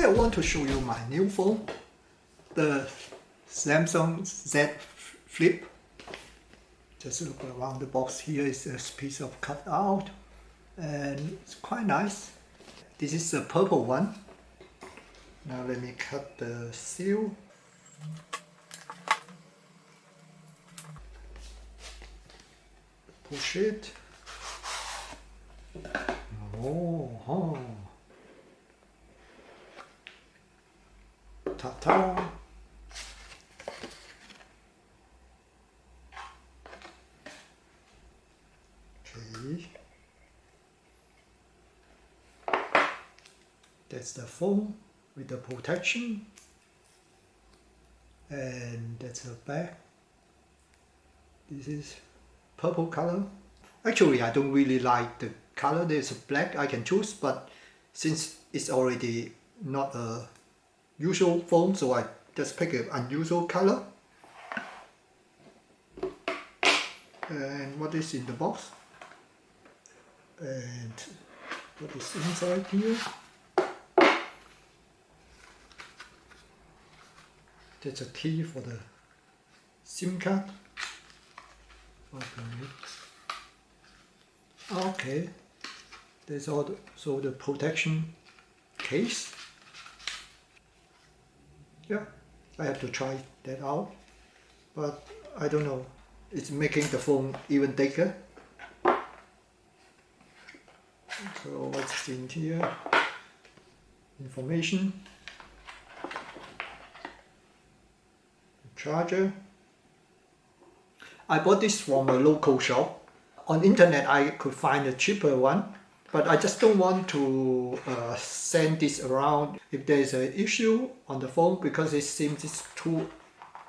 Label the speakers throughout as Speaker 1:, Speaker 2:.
Speaker 1: I want to show you my new phone, the Samsung Z Flip. Just look around the box. Here is a piece of cut out, and it's quite nice. This is the purple one. Now let me cut the seal. Push it. Oh. Ta-ta! Okay. That's the phone with the protection. And that's the back. This is purple color. Actually, I don't really like the color. There's a black I can choose, but since it's already not a usual phone, so I just pick an unusual color. And what is in the box? And what is inside here? That's a key for the SIM card. Open it. Okay. There's also the protection case. Yeah, I have to try that out, but I don't know. It's making the phone even thicker. So what's in here? Information. Charger. I bought this from a local shop. On internet I could find a cheaper one, but I just don't want to send this around if there is an issue on the phone, because it seems it's too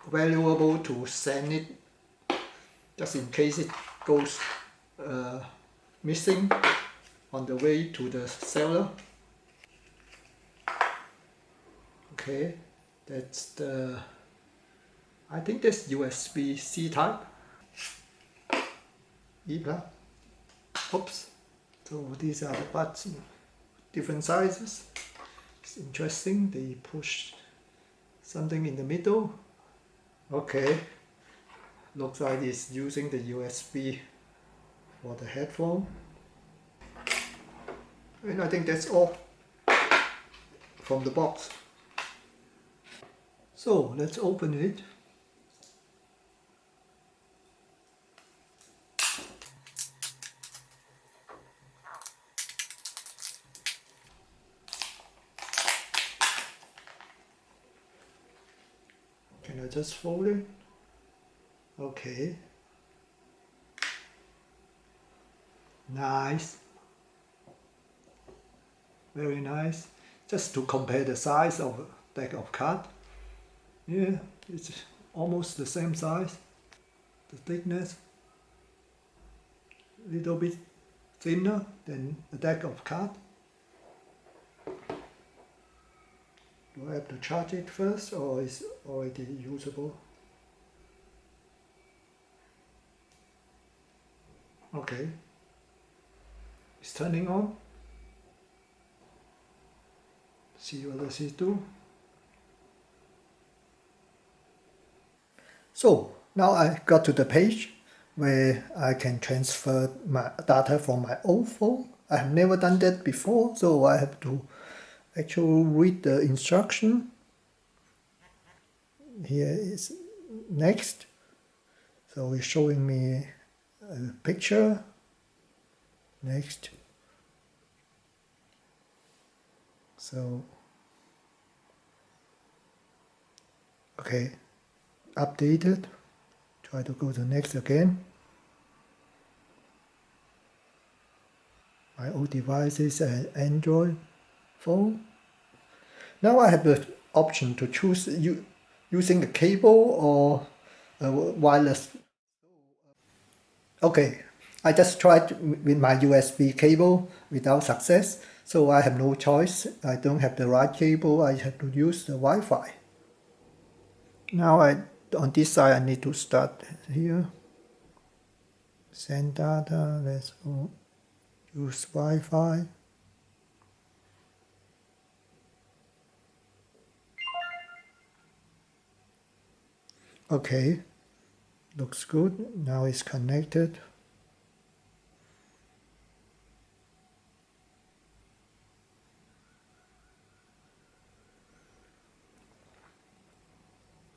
Speaker 1: valuable to send it just in case it goes missing on the way to the seller. Okay, that's the, I think that's USB-C type. E-plug. Oops. So these are the buttons, different sizes. It's interesting, they push something in the middle. Okay. Looks like it's using the USB for the headphone. And I think that's all from the box. So let's open it. Can I just fold it? Okay. Nice. Very nice. Just to compare the size of a deck of cards. Yeah, it's almost the same size. The thickness a little bit thinner than a deck of cards. Do I have to charge it first, or is it already usable? Okay. It's turning on. See what does it do. So now I got to the page where I can transfer my data from my old phone. I have never done that before, so I have to actually read the instruction. Here is next. So it's showing me a picture. Next. So okay, updated. Try to go to next again. My old device is an Android phone. Now I have the option to choose using a cable or a wireless. Okay, I just tried with my USB cable without success, so I have no choice. I don't have the right cable, I have to use the Wi-Fi. Now on this side I need to start here. Send data, let's go. Use Wi-Fi. Okay, looks good. Now it's connected.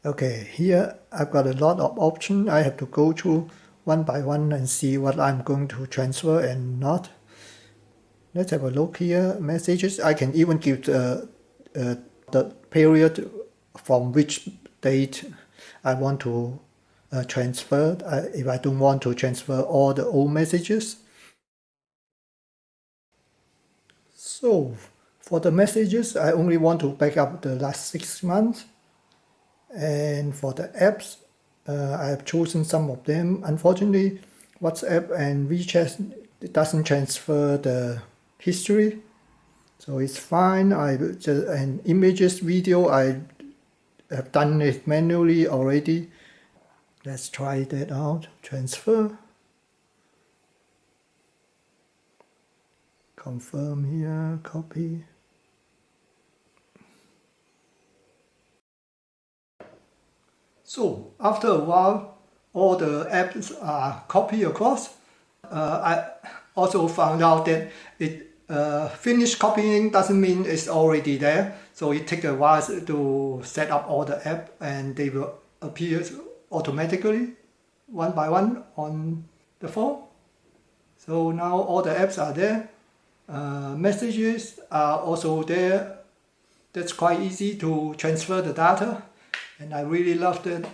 Speaker 1: Okay, here I've got a lot of options. I have to go through one by one and see what I'm going to transfer and not. Let's have a look here. Messages. I can even give the period from which date I want to transfer. If I don't want to transfer all the old messages. So for the messages, I only want to back up the last 6 months. And for the apps, I have chosen some of them. Unfortunately, WhatsApp and WeChat doesn't transfer the history, so it's fine. And images, video, I have done it manually already. Let's try that out. Transfer. Confirm here, copy. So after a while, all the apps are copied across. I also found out that it finished copying doesn't mean it's already there. So it takes a while to set up all the app, and they will appear automatically one by one on the phone. So now all the apps are there. Messages are also there. That's quite easy to transfer the data, and I really love the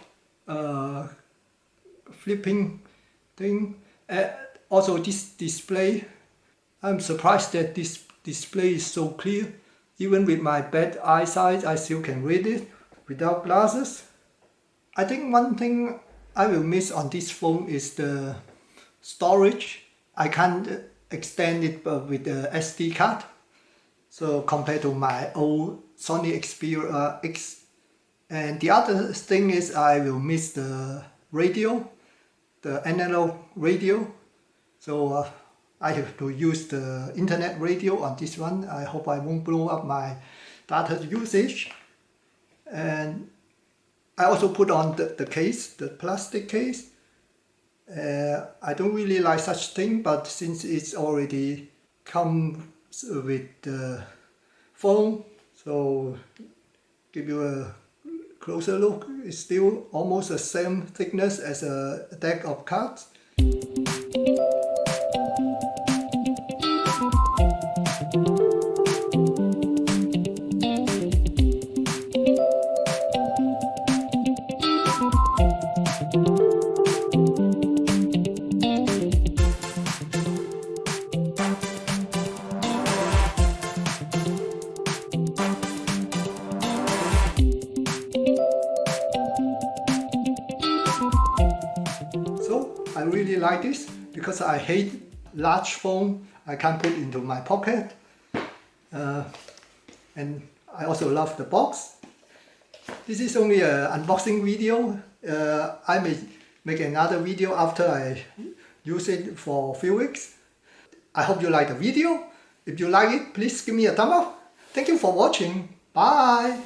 Speaker 1: flipping thing. Also this display, I'm surprised that this display is so clear. Even with my bad eyesight, I still can read it without glasses. I think one thing I will miss on this phone is the storage. I can't extend it with the SD card. So compared to my old Sony Xperia X. And the other thing is I will miss the radio, the analog radio. So I have to use the internet radio on this one. I hope I won't blow up my data usage. And I also put on the case, the plastic case. I don't really like such thing, but since it's already comes with the phone, so give you a closer look. It's still almost the same thickness as a deck of cards. So I really like this because I hate large phone I can't put into my pocket. And I also love the box. This is only an unboxing video. I may make another video after I use it for a few weeks. I hope you like the video. If you like it, please give me a thumb up. Thank you for watching. Bye!